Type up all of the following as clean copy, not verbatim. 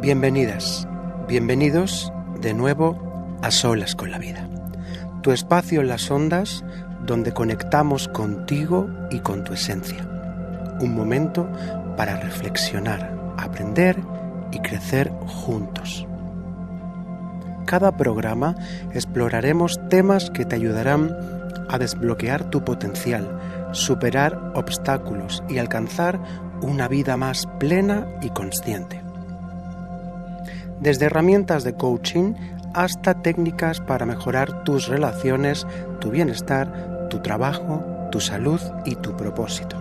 Bienvenidas, bienvenidos de nuevo a Solas con la Vida, tu espacio en las ondas donde conectamos contigo y con tu esencia. Un momento para reflexionar, aprender y crecer juntos. Cada programa exploraremos temas que te ayudarán a desbloquear tu potencial, superar obstáculos y alcanzar una vida más plena y consciente. Desde herramientas de coaching hasta técnicas para mejorar tus relaciones, tu bienestar, tu trabajo, tu salud y tu propósito.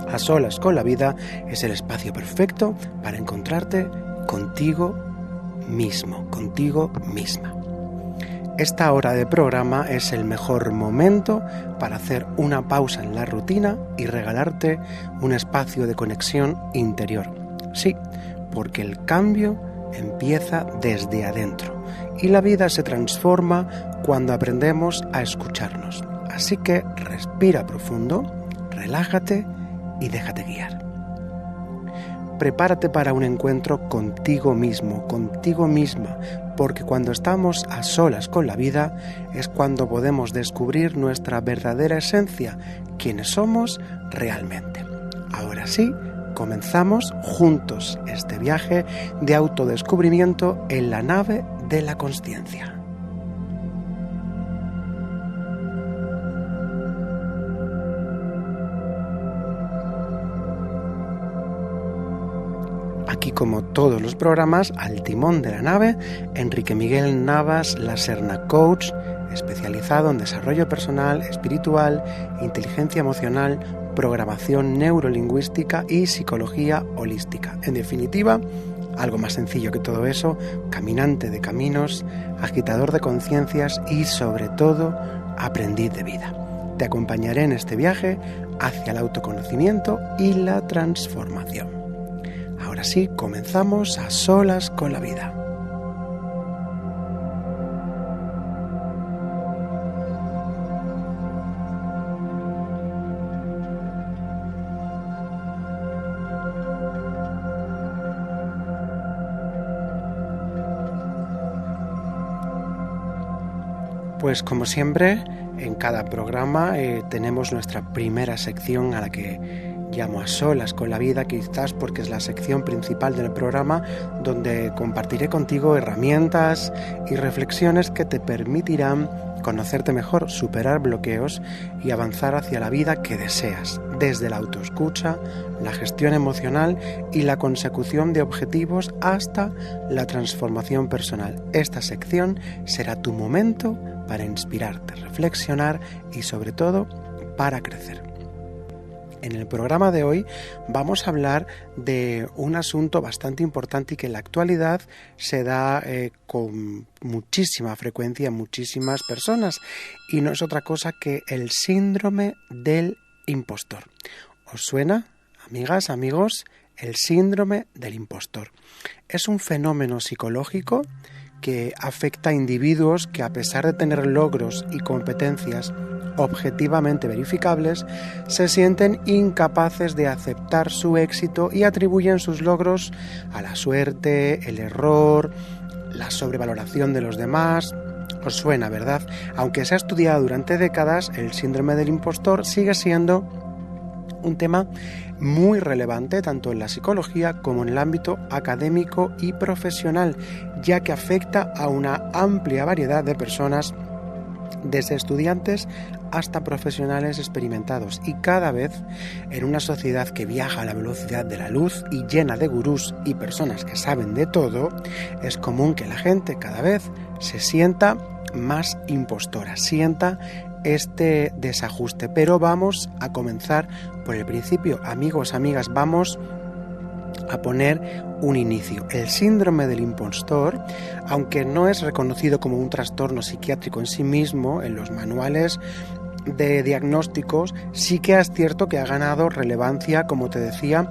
A Solas con la Vida es el espacio perfecto para encontrarte contigo mismo, contigo misma. Esta hora de programa es el mejor momento para hacer una pausa en la rutina y regalarte un espacio de conexión interior. Sí, porque el cambio empieza desde adentro y la vida se transforma cuando aprendemos a escucharnos. Así que respira profundo, relájate y déjate guiar. Prepárate para un encuentro contigo mismo, contigo misma, porque cuando estamos a solas con la vida es cuando podemos descubrir nuestra verdadera esencia, quiénes somos realmente. Ahora sí, comenzamos juntos este viaje de autodescubrimiento en la nave de la consciencia. Aquí, como todos los programas, al timón de la nave, Enrique Miguel Navas Laserna, coach especializado en desarrollo personal, espiritual, inteligencia emocional, programación neurolingüística y psicología holística. En definitiva, algo más sencillo que todo eso, caminante de caminos, agitador de conciencias y, sobre todo, aprendiz de vida. Te acompañaré en este viaje hacia el autoconocimiento y la transformación. Ahora sí, comenzamos a solas con la vida. Pues como siempre, en cada programa tenemos nuestra primera sección a la que llamo a solas con la vida, quizás porque es la sección principal del programa, donde compartiré contigo herramientas y reflexiones que te permitirán conocerte mejor, superar bloqueos y avanzar hacia la vida que deseas, desde la autoescucha, la gestión emocional y la consecución de objetivos hasta la transformación personal. Esta sección será tu momento para inspirarte, reflexionar y sobre todo para crecer. En el programa de hoy vamos a hablar de un asunto bastante importante y que en la actualidad se da con muchísima frecuencia en muchísimas personas, y no es otra cosa que el síndrome del impostor. ¿Os suena, amigas, amigos? El síndrome del impostor. Es un fenómeno psicológico que afecta a individuos que, a pesar de tener logros y competencias objetivamente verificables, se sienten incapaces de aceptar su éxito y atribuyen sus logros a la suerte, el error, la sobrevaloración de los demás. Os suena, ¿verdad? Aunque se ha estudiado durante décadas, el síndrome del impostor sigue siendo un tema muy relevante tanto en la psicología como en el ámbito académico y profesional, ya que afecta a una amplia variedad de personas, desde estudiantes hasta profesionales experimentados, y cada vez en una sociedad que viaja a la velocidad de la luz y llena de gurús y personas que saben de todo, es común que la gente cada vez se sienta más impostora, sienta este desajuste. Pero vamos a comenzar por el principio, amigos, amigas, vamos a poner un inicio. El síndrome del impostor, aunque no es reconocido como un trastorno psiquiátrico en sí mismo en los manuales de diagnósticos, sí que es cierto que ha ganado relevancia, como te decía,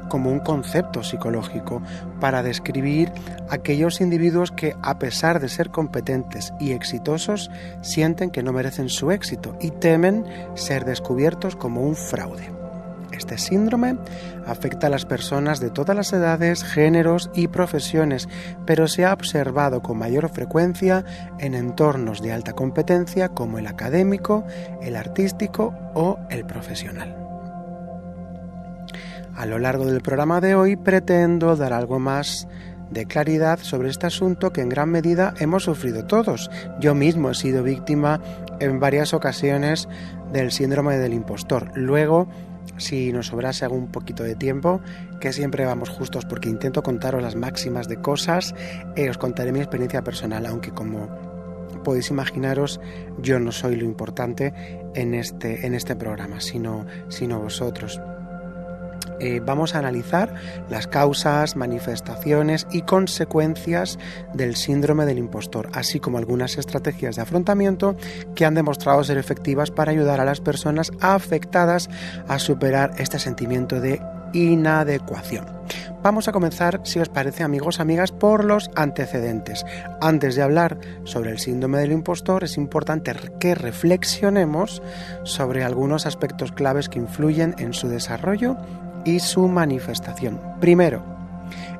como un concepto psicológico para describir aquellos individuos que, a pesar de ser competentes y exitosos, sienten que no merecen su éxito y temen ser descubiertos como un fraude. Este síndrome afecta a las personas de todas las edades, géneros y profesiones, pero se ha observado con mayor frecuencia en entornos de alta competencia como el académico, el artístico o el profesional. A lo largo del programa de hoy pretendo dar algo más de claridad sobre este asunto que en gran medida hemos sufrido todos. Yo mismo he sido víctima en varias ocasiones del síndrome del impostor. Luego, si nos sobrase algún poquito de tiempo, que siempre vamos justos porque intento contaros las máximas de cosas, os contaré mi experiencia personal, aunque como podéis imaginaros, yo no soy lo importante en este programa, sino vosotros. Vamos a analizar las causas, manifestaciones y consecuencias del síndrome del impostor, así como algunas estrategias de afrontamiento que han demostrado ser efectivas para ayudar a las personas afectadas a superar este sentimiento de inadecuación. Vamos a comenzar, si os parece, amigos, amigas, por los antecedentes. Antes de hablar sobre el síndrome del impostor, es importante que reflexionemos sobre algunos aspectos claves que influyen en su desarrollo y su manifestación. Primero,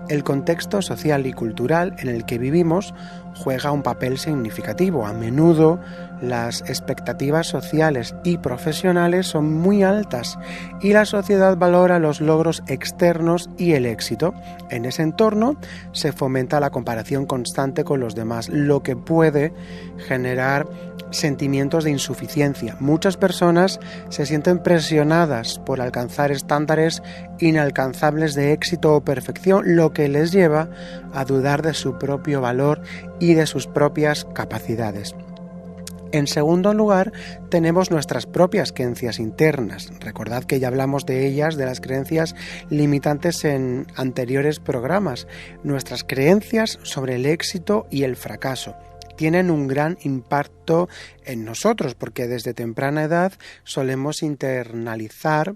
el contexto social y cultural en el que vivimos juega un papel significativo. A menudo las expectativas sociales y profesionales son muy altas y la sociedad valora los logros externos y el éxito. En ese entorno se fomenta la comparación constante con los demás, lo que puede generar sentimientos de insuficiencia. Muchas personas se sienten presionadas por alcanzar estándares inalcanzables de éxito o perfección, lo que les lleva a dudar de su propio valor y de sus propias capacidades. En segundo lugar, tenemos nuestras propias creencias internas. Recordad que ya hablamos de ellas, de las creencias limitantes en anteriores programas. Nuestras creencias sobre el éxito y el fracaso tienen un gran impacto en nosotros, porque desde temprana edad solemos internalizar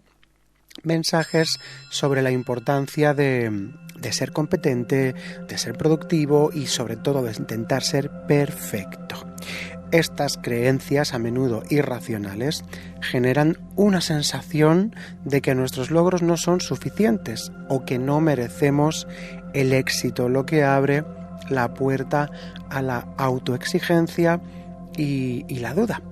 mensajes sobre la importancia de ser competente, de ser productivo y sobre todo de intentar ser perfecto. Estas creencias, a menudo irracionales, generan una sensación de que nuestros logros no son suficientes o que no merecemos el éxito, lo que abre la puerta a la autoexigencia y la duda.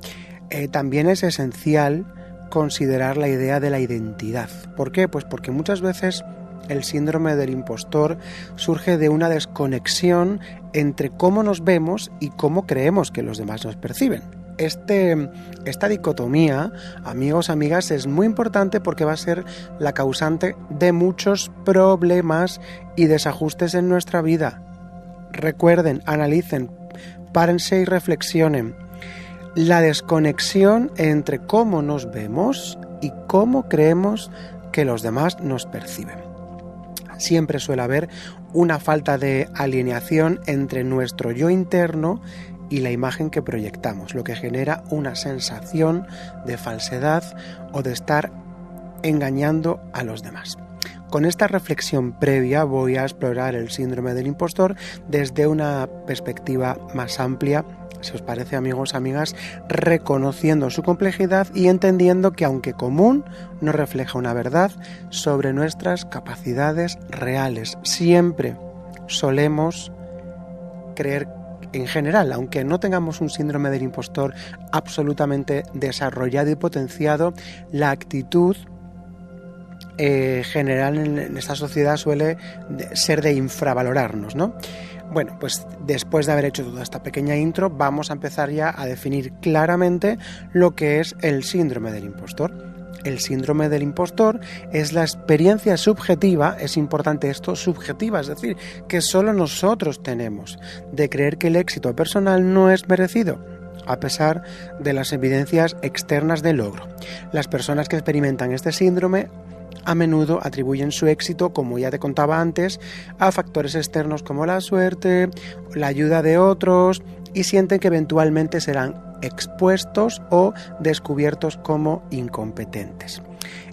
También es esencial considerar la idea de la identidad. ¿Por qué? Pues porque muchas veces el síndrome del impostor surge de una desconexión entre cómo nos vemos y cómo creemos que los demás nos perciben. Esta dicotomía, amigos, amigas, es muy importante porque va a ser la causante de muchos problemas y desajustes en nuestra vida. Recuerden, analicen, párense y reflexionen. La desconexión entre cómo nos vemos y cómo creemos que los demás nos perciben. Siempre suele haber una falta de alineación entre nuestro yo interno y la imagen que proyectamos, lo que genera una sensación de falsedad o de estar engañando a los demás. Con esta reflexión previa voy a explorar el síndrome del impostor desde una perspectiva más amplia, si os parece, amigos, amigas, reconociendo su complejidad y entendiendo que, aunque común, no refleja una verdad sobre nuestras capacidades reales. Siempre solemos creer, en general, aunque no tengamos un síndrome del impostor absolutamente desarrollado y potenciado, la actitud general en esta sociedad suele ser de infravalorarnos, ¿no? Bueno, pues después de haber hecho toda esta pequeña intro, vamos a empezar ya a definir claramente lo que es el síndrome del impostor. El síndrome del impostor es la experiencia subjetiva, es importante esto, subjetiva, es decir, que solo nosotros tenemos, de creer que el éxito personal no es merecido, a pesar de las evidencias externas de logro. Las personas que experimentan este síndrome a menudo atribuyen su éxito, como ya te contaba antes, a factores externos como la suerte, la ayuda de otros, y sienten que eventualmente serán expuestos o descubiertos como incompetentes.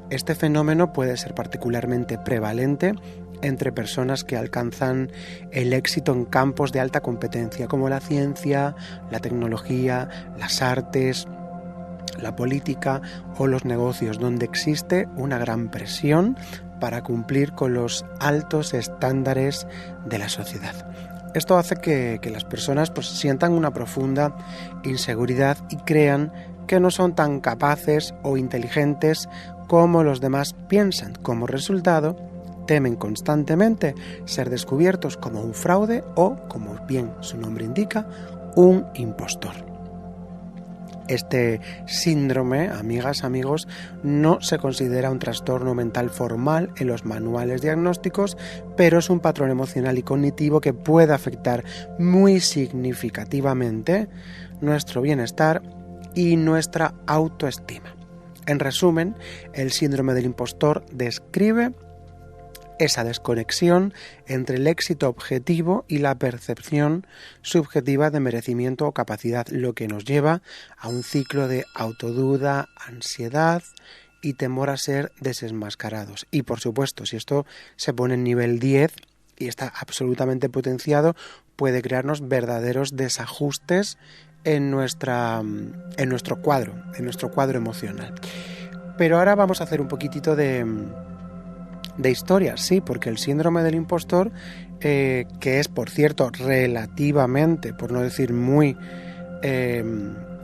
Este fenómeno puede ser particularmente prevalente entre personas que alcanzan el éxito en campos de alta competencia, como la ciencia, la tecnología, las artes, la política o los negocios, donde existe una gran presión para cumplir con los altos estándares de la sociedad. Esto hace que las personas pues sientan una profunda inseguridad y crean que no son tan capaces o inteligentes como los demás piensan. Como resultado, temen constantemente ser descubiertos como un fraude o, como bien su nombre indica, un impostor. Este síndrome, amigas, amigos, no se considera un trastorno mental formal en los manuales diagnósticos, pero es un patrón emocional y cognitivo que puede afectar muy significativamente nuestro bienestar y nuestra autoestima. En resumen, el síndrome del impostor describe esa desconexión entre el éxito objetivo y la percepción subjetiva de merecimiento o capacidad, lo que nos lleva a un ciclo de autoduda, ansiedad y temor a ser desenmascarados. Y por supuesto, si esto se pone en nivel 10 y está absolutamente potenciado, puede crearnos verdaderos desajustes en nuestro cuadro emocional. Pero ahora vamos a hacer un poquitito de historia, sí, porque el síndrome del impostor, que es, por cierto, relativamente, por no decir muy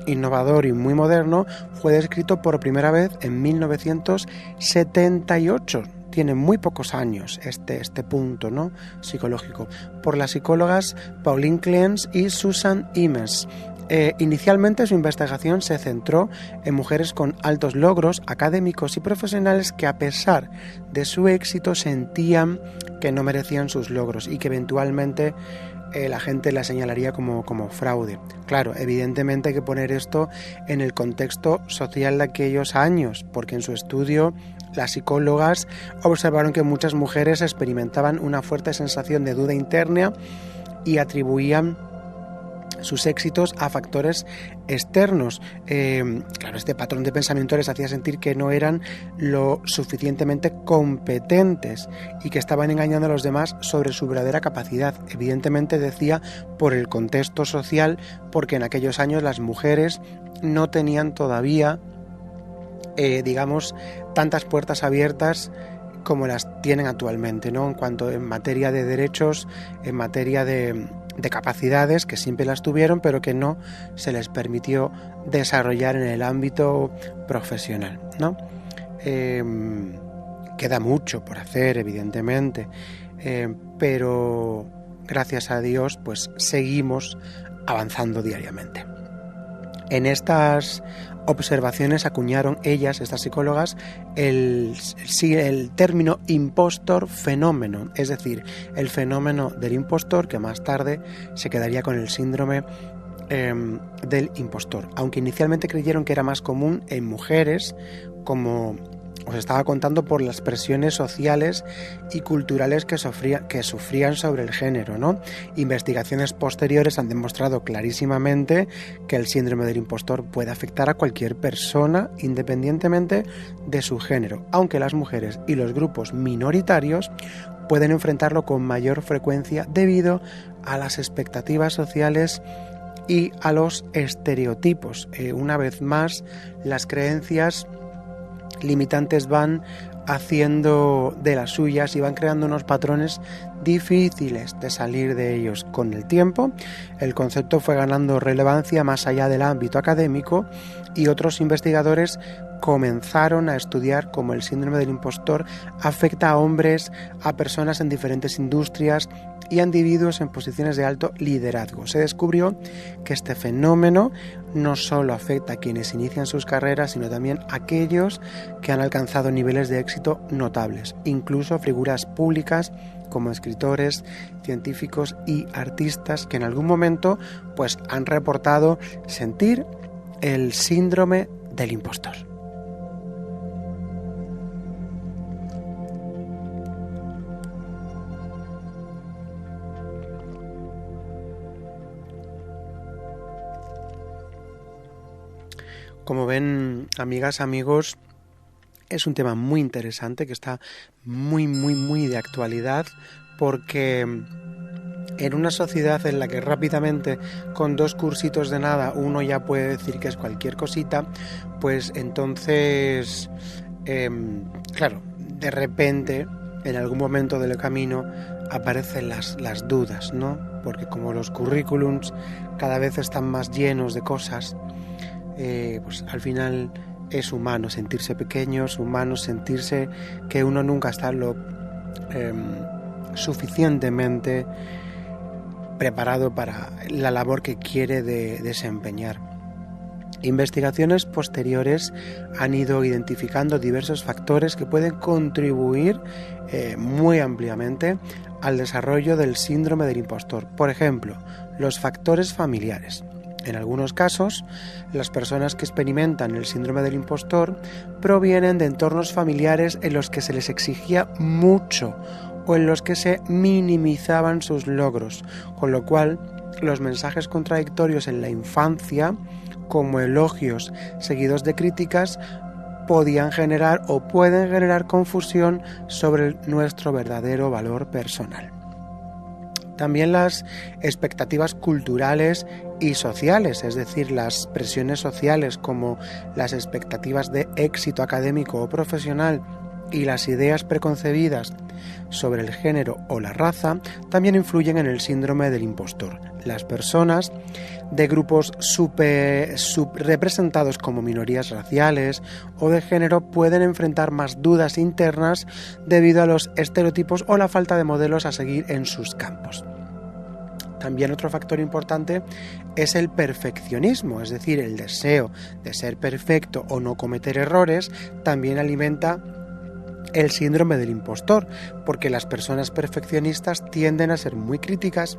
innovador y muy moderno, fue descrito por primera vez en 1978. Tiene muy pocos años este punto, ¿no?, psicológico, por las psicólogas Pauline Clance y Susan Imes. Inicialmente su investigación se centró en mujeres con altos logros académicos y profesionales que, a pesar de su éxito, sentían que no merecían sus logros y que eventualmente la gente la señalaría como fraude. Claro, evidentemente hay que poner esto en el contexto social de aquellos años, porque en su estudio las psicólogas observaron que muchas mujeres experimentaban una fuerte sensación de duda interna y atribuían sus éxitos a factores externos. Claro, este patrón de pensamiento les hacía sentir que no eran lo suficientemente competentes y que estaban engañando a los demás sobre su verdadera capacidad. Evidentemente, decía, por el contexto social, porque en aquellos años las mujeres no tenían todavía, tantas puertas abiertas como las tienen actualmente, ¿no?, en materia de derechos, en materia de capacidades, que siempre las tuvieron, pero que no se les permitió desarrollar en el ámbito profesional, ¿no? Queda mucho por hacer, evidentemente, pero gracias a Dios, pues seguimos avanzando diariamente. En estas observaciones acuñaron ellas, estas psicólogas, el término impostor fenómeno, es decir, el fenómeno del impostor, que más tarde se quedaría con el síndrome del impostor. Aunque inicialmente creyeron que era más común en mujeres, como os estaba contando, por las presiones sociales y culturales que sufrían sobre el género, ¿no? Investigaciones posteriores han demostrado clarísimamente que el síndrome del impostor puede afectar a cualquier persona independientemente de su género, aunque las mujeres y los grupos minoritarios pueden enfrentarlo con mayor frecuencia debido a las expectativas sociales y a los estereotipos. Una vez más, las creencias limitantes van haciendo de las suyas y van creando unos patrones difíciles de salir de ellos. Con el tiempo, el concepto fue ganando relevancia más allá del ámbito académico y otros investigadores comenzaron a estudiar cómo el síndrome del impostor afecta a hombres, a personas en diferentes industrias y a individuos en posiciones de alto liderazgo. Se descubrió que este fenómeno no solo afecta a quienes inician sus carreras, sino también a aquellos que han alcanzado niveles de éxito notables, incluso figuras públicas como escritores, científicos y artistas que en algún momento pues han reportado sentir el síndrome del impostor. Como ven, amigas, amigos, es un tema muy interesante que está muy de actualidad, porque En una sociedad en la que rápidamente, con 2 cursitos de nada, uno ya puede decir que es cualquier cosita, pues entonces, claro, de repente, en algún momento del camino, aparecen las dudas, ¿no? Porque como los currículums cada vez están más llenos de cosas, pues al final es humano sentirse pequeño, es humano sentirse que uno nunca está lo suficientemente preparado para la labor que quiere desempeñar. Investigaciones posteriores han ido identificando diversos factores que pueden contribuir muy ampliamente al desarrollo del síndrome del impostor. Por ejemplo, los factores familiares. En algunos casos, las personas que experimentan el síndrome del impostor provienen de entornos familiares en los que se les exigía mucho o en los que se minimizaban sus logros, con lo cual los mensajes contradictorios en la infancia, como elogios seguidos de críticas, podían generar o pueden generar confusión sobre nuestro verdadero valor personal. También las expectativas culturales y sociales, es decir, las presiones sociales como las expectativas de éxito académico o profesional y las ideas preconcebidas sobre el género o la raza, también influyen en el síndrome del impostor. Las personas de grupos subrepresentados como minorías raciales o de género pueden enfrentar más dudas internas debido a los estereotipos o la falta de modelos a seguir en sus campos. También otro factor importante es el perfeccionismo, es decir, el deseo de ser perfecto o no cometer errores también alimenta el síndrome del impostor, porque las personas perfeccionistas tienden a ser muy críticas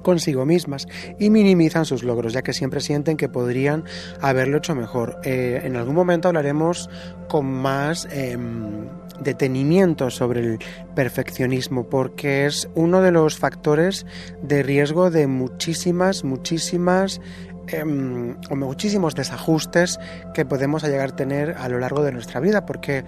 consigo mismas y minimizan sus logros, ya que siempre sienten que podrían haberlo hecho mejor. En algún momento hablaremos con más detenimiento sobre el perfeccionismo, porque es uno de los factores de riesgo de muchísimos desajustes que podemos llegar a tener a lo largo de nuestra vida, porque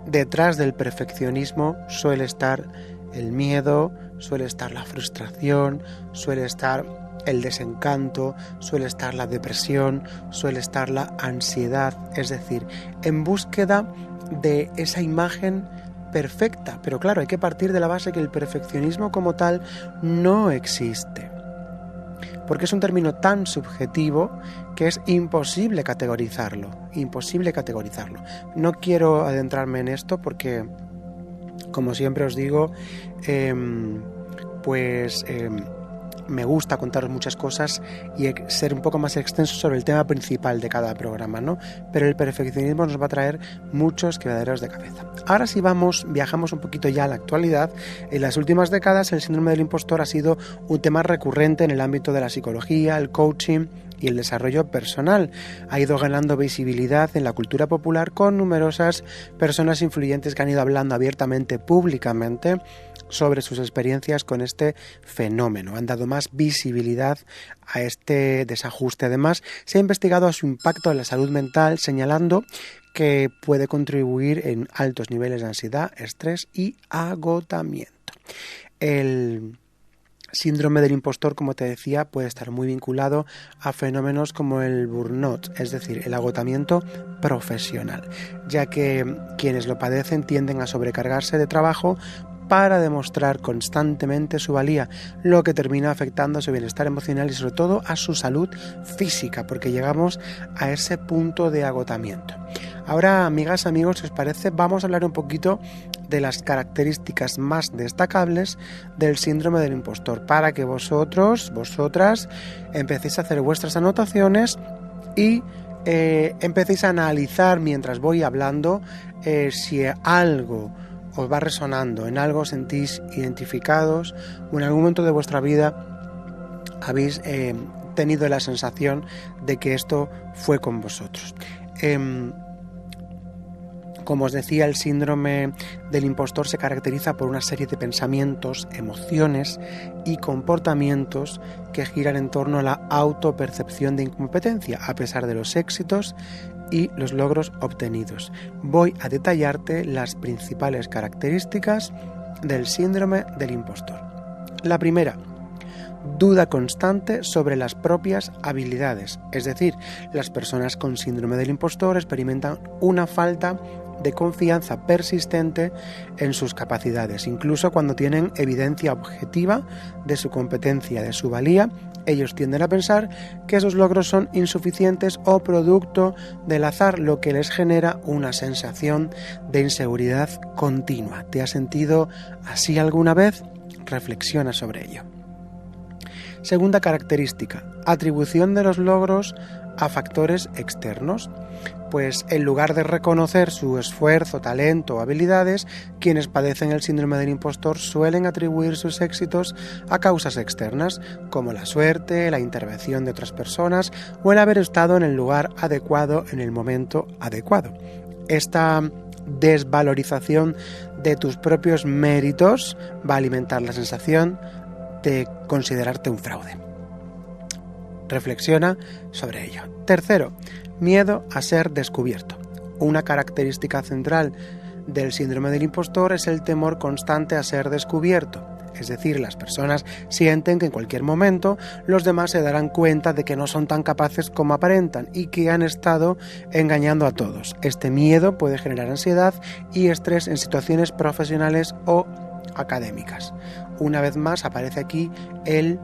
detrás del perfeccionismo suele estar el miedo, suele estar la frustración, suele estar el desencanto, suele estar la depresión, suele estar la ansiedad, es decir, en búsqueda de esa imagen perfecta. Pero claro, hay que partir de la base que el perfeccionismo como tal no existe, porque es un término tan subjetivo que es imposible categorizarlo. No quiero adentrarme en esto porque, como siempre os digo, me gusta contaros muchas cosas y ser un poco más extenso sobre el tema principal de cada programa, ¿no? Pero el perfeccionismo nos va a traer muchos quebraderos de cabeza. Ahora sí viajamos un poquito ya a la actualidad. En las últimas décadas el síndrome del impostor ha sido un tema recurrente en el ámbito de la psicología, el coaching y el desarrollo personal. Ha ido ganando visibilidad en la cultura popular con numerosas personas influyentes que han ido hablando abiertamente, públicamente, sobre sus experiencias con este fenómeno. Han dado más visibilidad a este desajuste. Además, se ha investigado a su impacto en la salud mental, señalando que puede contribuir en altos niveles de ansiedad, estrés y agotamiento. El síndrome del impostor, como te decía, puede estar muy vinculado a fenómenos como el burnout, es decir, el agotamiento profesional, ya que quienes lo padecen tienden a sobrecargarse de trabajo para demostrar constantemente su valía, lo que termina afectando a su bienestar emocional y sobre todo a su salud física, porque llegamos a ese punto de agotamiento. Ahora, amigas, amigos, si os parece, vamos a hablar un poquito de las características más destacables del síndrome del impostor, para que vosotras, empecéis a hacer vuestras anotaciones y empecéis a analizar mientras voy hablando si algo os va resonando, en algo os sentís identificados o en algún momento de vuestra vida habéis tenido la sensación de que esto fue con vosotros. Como os decía, el síndrome del impostor se caracteriza por una serie de pensamientos, emociones y comportamientos que giran en torno a la autopercepción de incompetencia, a pesar de los éxitos y los logros obtenidos. Voy a detallarte las principales características del síndrome del impostor. La primera, duda constante sobre las propias habilidades. Es decir, las personas con síndrome del impostor experimentan una falta de confianza persistente en sus capacidades. Incluso cuando tienen evidencia objetiva de su competencia, de su valía, ellos tienden a pensar que esos logros son insuficientes o producto del azar, lo que les genera una sensación de inseguridad continua. ¿Te has sentido así alguna vez? Reflexiona sobre ello. Segunda característica, atribución de los logros a factores externos. Pues en lugar de reconocer su esfuerzo, talento o habilidades, quienes padecen el síndrome del impostor suelen atribuir sus éxitos a causas externas, como la suerte, la intervención de otras personas o el haber estado en el lugar adecuado en el momento adecuado. Esta desvalorización de tus propios méritos va a alimentar la sensación de considerarte un fraude. Reflexiona sobre ello. Tercero, miedo a ser descubierto. Una característica central del síndrome del impostor es el temor constante a ser descubierto. Es decir, las personas sienten que en cualquier momento los demás se darán cuenta de que no son tan capaces como aparentan y que han estado engañando a todos. Este miedo puede generar ansiedad y estrés en situaciones profesionales o académicas. Una vez más aparece aquí el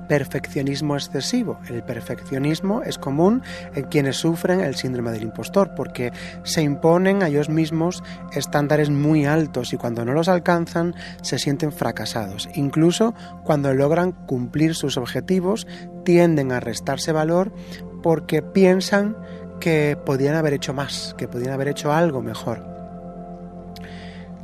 perfeccionismo excesivo. El perfeccionismo es común en quienes sufren el síndrome del impostor porque se imponen a ellos mismos estándares muy altos y cuando no los alcanzan se sienten fracasados. Incluso cuando logran cumplir sus objetivos tienden a restarse valor porque piensan que podían haber hecho más, que podían haber hecho algo mejor.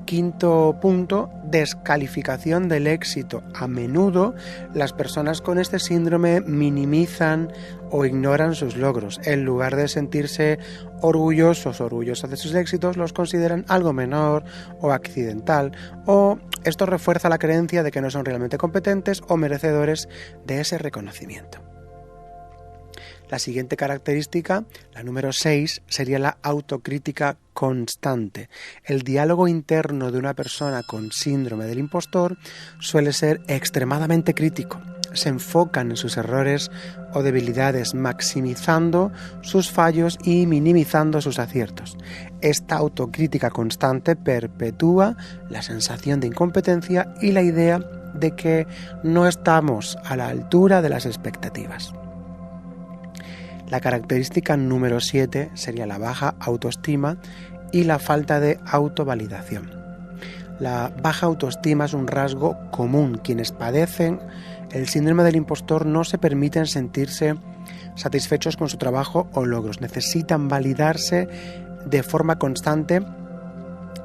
Quinto punto, descalificación del éxito. A menudo las personas con este síndrome minimizan o ignoran sus logros. En lugar de sentirse orgullosos o orgullosas de sus éxitos, los consideran algo menor o accidental, o esto refuerza la creencia de que no son realmente competentes o merecedores de ese reconocimiento. La siguiente característica, la número 6, sería la autocrítica constante. El diálogo interno de una persona con síndrome del impostor suele ser extremadamente crítico. Se enfocan en sus errores o debilidades, maximizando sus fallos y minimizando sus aciertos. Esta autocrítica constante perpetúa la sensación de incompetencia y la idea de que no estamos a la altura de las expectativas. La característica número 7 sería la baja autoestima y la falta de autovalidación. La baja autoestima es un rasgo común. Quienes padecen el síndrome del impostor no se permiten sentirse satisfechos con su trabajo o logros. Necesitan validarse de forma constante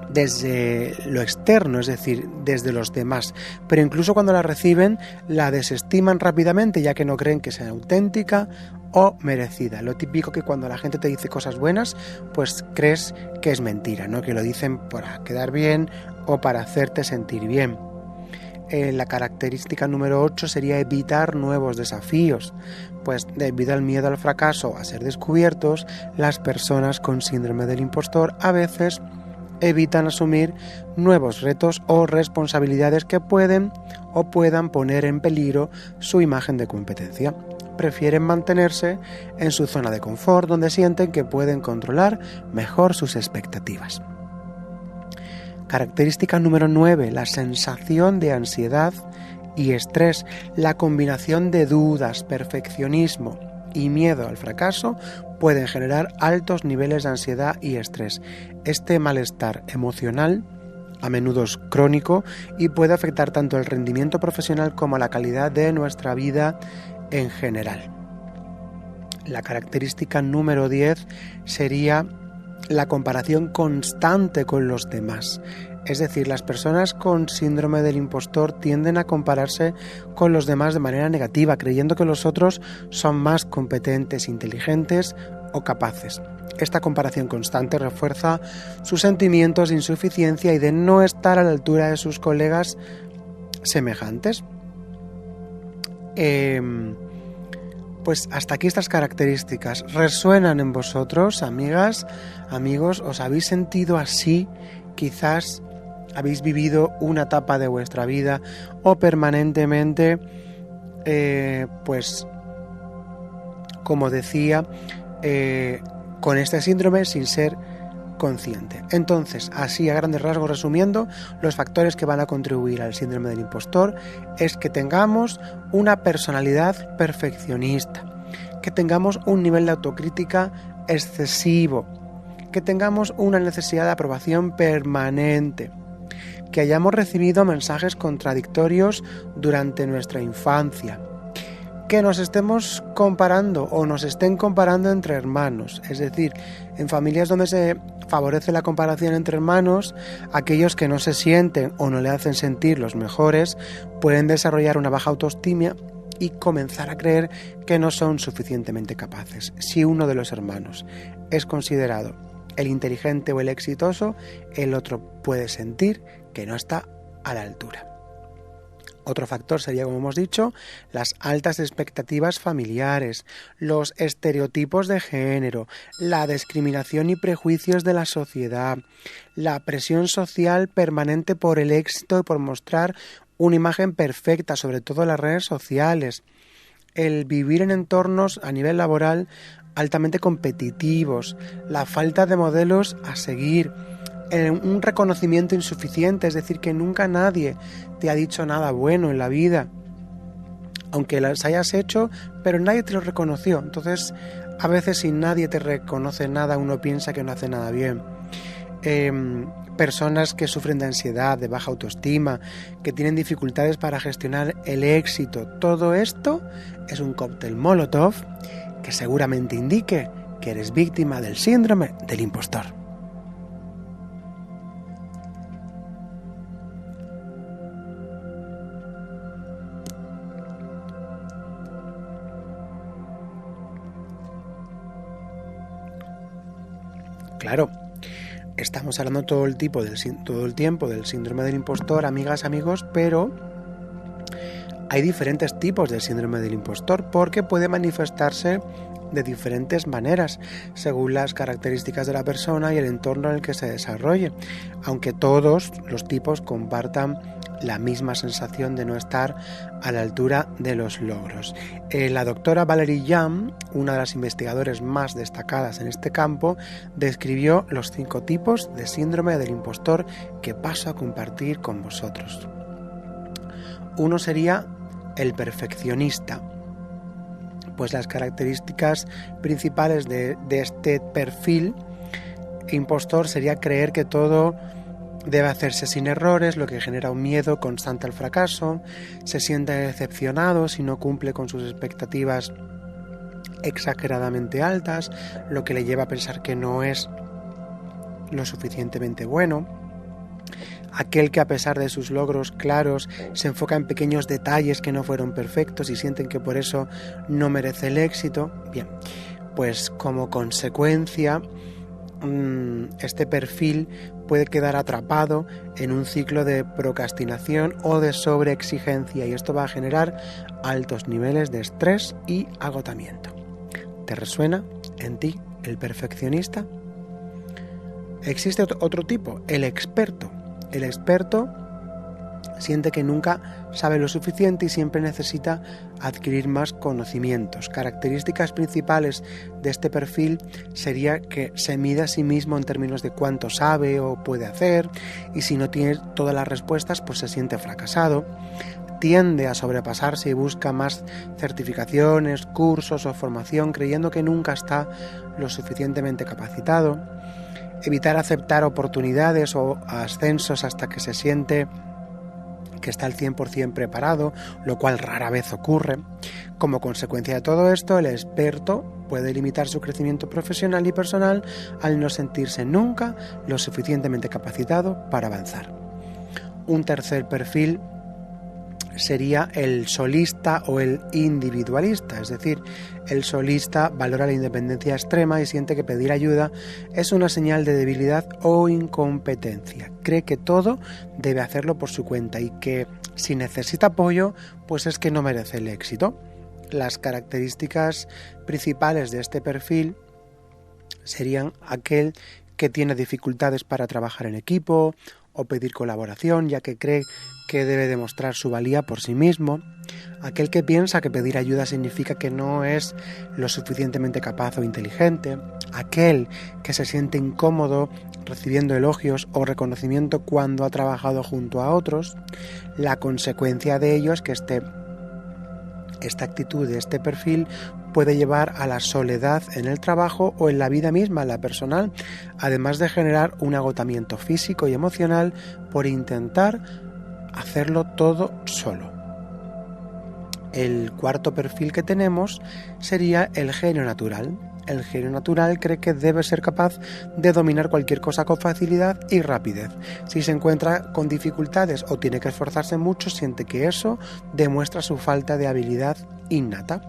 desde lo externo, es decir, desde los demás. Pero incluso cuando la reciben, la desestiman rápidamente ya que no creen que sea auténtica o merecida. Lo típico que cuando la gente te dice cosas buenas, pues crees que es mentira, ¿no? Que lo dicen para quedar bien o para hacerte sentir bien. La característica número 8 sería evitar nuevos desafíos, pues debido al miedo al fracaso, a ser descubiertos, las personas con síndrome del impostor a veces evitan asumir nuevos retos o responsabilidades que puedan poner en peligro su imagen de competencia. Prefieren mantenerse en su zona de confort, donde sienten que pueden controlar mejor sus expectativas. Característica número 9, la sensación de ansiedad y estrés. La combinación de dudas, perfeccionismo y miedo al fracaso pueden generar altos niveles de ansiedad y estrés. Este malestar emocional a menudo es crónico y puede afectar tanto el rendimiento profesional como la calidad de nuestra vida en general. La característica número 10 sería la comparación constante con los demás. Es decir, las personas con síndrome del impostor tienden a compararse con los demás de manera negativa, creyendo que los otros son más competentes, inteligentes o capaces. Esta comparación constante refuerza sus sentimientos de insuficiencia y de no estar a la altura de sus colegas semejantes. Pues hasta aquí estas características. ¿Resuenan en vosotros, amigas, amigos? ¿Os habéis sentido así quizás habéis vivido una etapa de vuestra vida o permanentemente, pues, como decía, con este síndrome sin ser consciente. Entonces, así a grandes rasgos resumiendo, los factores que van a contribuir al síndrome del impostor es que tengamos una personalidad perfeccionista, que tengamos un nivel de autocrítica excesivo, que tengamos una necesidad de aprobación permanente, que hayamos recibido mensajes contradictorios durante nuestra infancia, que nos estemos comparando o nos estén comparando entre hermanos, es decir, en familias donde se favorece la comparación entre hermanos, aquellos que no se sienten o no le hacen sentir los mejores pueden desarrollar una baja autoestima y comenzar a creer que no son suficientemente capaces. Si uno de los hermanos es considerado el inteligente o el exitoso, el otro puede sentir que no está a la altura. Otro factor sería, como hemos dicho, las altas expectativas familiares, los estereotipos de género, la discriminación y prejuicios de la sociedad, la presión social permanente por el éxito y por mostrar una imagen perfecta, sobre todo en las redes sociales, el vivir en entornos a nivel laboral altamente competitivos, la falta de modelos a seguir, un reconocimiento insuficiente, es decir, que nunca nadie te ha dicho nada bueno en la vida, aunque las hayas hecho, pero nadie te lo reconoció. Entonces, a veces si nadie te reconoce nada, uno piensa que no hace nada bien. Personas que sufren de ansiedad, de baja autoestima, que tienen dificultades para gestionar el éxito. Todo esto es un cóctel Molotov que seguramente indique que eres víctima del síndrome del impostor. Claro, estamos hablando todo el tiempo del síndrome del impostor, amigas, amigos, pero hay diferentes tipos del síndrome del impostor porque puede manifestarse de diferentes maneras según las características de la persona y el entorno en el que se desarrolle, aunque todos los tipos compartan la misma sensación de no estar a la altura de los logros. La doctora Valerie Young, una de las investigadoras más destacadas en este campo, describió los 5 tipos de síndrome del impostor que paso a compartir con vosotros. Uno sería el perfeccionista. Pues las características principales de este perfil impostor sería creer que todo debe hacerse sin errores, lo que genera un miedo constante al fracaso, se siente decepcionado si no cumple con sus expectativas exageradamente altas, lo que le lleva a pensar que no es lo suficientemente bueno. Aquel que a pesar de sus logros claros se enfoca en pequeños detalles que no fueron perfectos y sienten que por eso no merece el éxito. Bien, pues como consecuencia este perfil puede quedar atrapado en un ciclo de procrastinación o de sobreexigencia y esto va a generar altos niveles de estrés y agotamiento. ¿Te resuena en ti el perfeccionista? Existe otro tipo, el experto. El experto siente que nunca sabe lo suficiente y siempre necesita adquirir más conocimientos. Características principales de este perfil sería que se mide a sí mismo en términos de cuánto sabe o puede hacer y si no tiene todas las respuestas pues se siente fracasado. Tiende a sobrepasarse y busca más certificaciones, cursos o formación creyendo que nunca está lo suficientemente capacitado. Evitar aceptar oportunidades o ascensos hasta que se siente que está al 100% preparado, lo cual rara vez ocurre. Como consecuencia de todo esto, el experto puede limitar su crecimiento profesional y personal al no sentirse nunca lo suficientemente capacitado para avanzar. Un tercer perfil sería el solista o el individualista, es decir, el solista valora la independencia extrema y siente que pedir ayuda es una señal de debilidad o incompetencia. Cree que todo debe hacerlo por su cuenta y que si necesita apoyo, pues es que no merece el éxito. Las características principales de este perfil serían aquel que tiene dificultades para trabajar en equipo o pedir colaboración, ya que cree que debe demostrar su valía por sí mismo, aquel que piensa que pedir ayuda significa que no es lo suficientemente capaz o inteligente, aquel que se siente incómodo recibiendo elogios o reconocimiento cuando ha trabajado junto a otros. La consecuencia de ello es que esta actitud de este perfil puede llevar a la soledad en el trabajo o en la vida misma, la personal, además de generar un agotamiento físico y emocional por intentar hacerlo todo solo. El cuarto perfil que tenemos sería el genio natural. El genio natural cree que debe ser capaz de dominar cualquier cosa con facilidad y rapidez. Si se encuentra con dificultades o tiene que esforzarse mucho, siente que eso demuestra su falta de habilidad innata.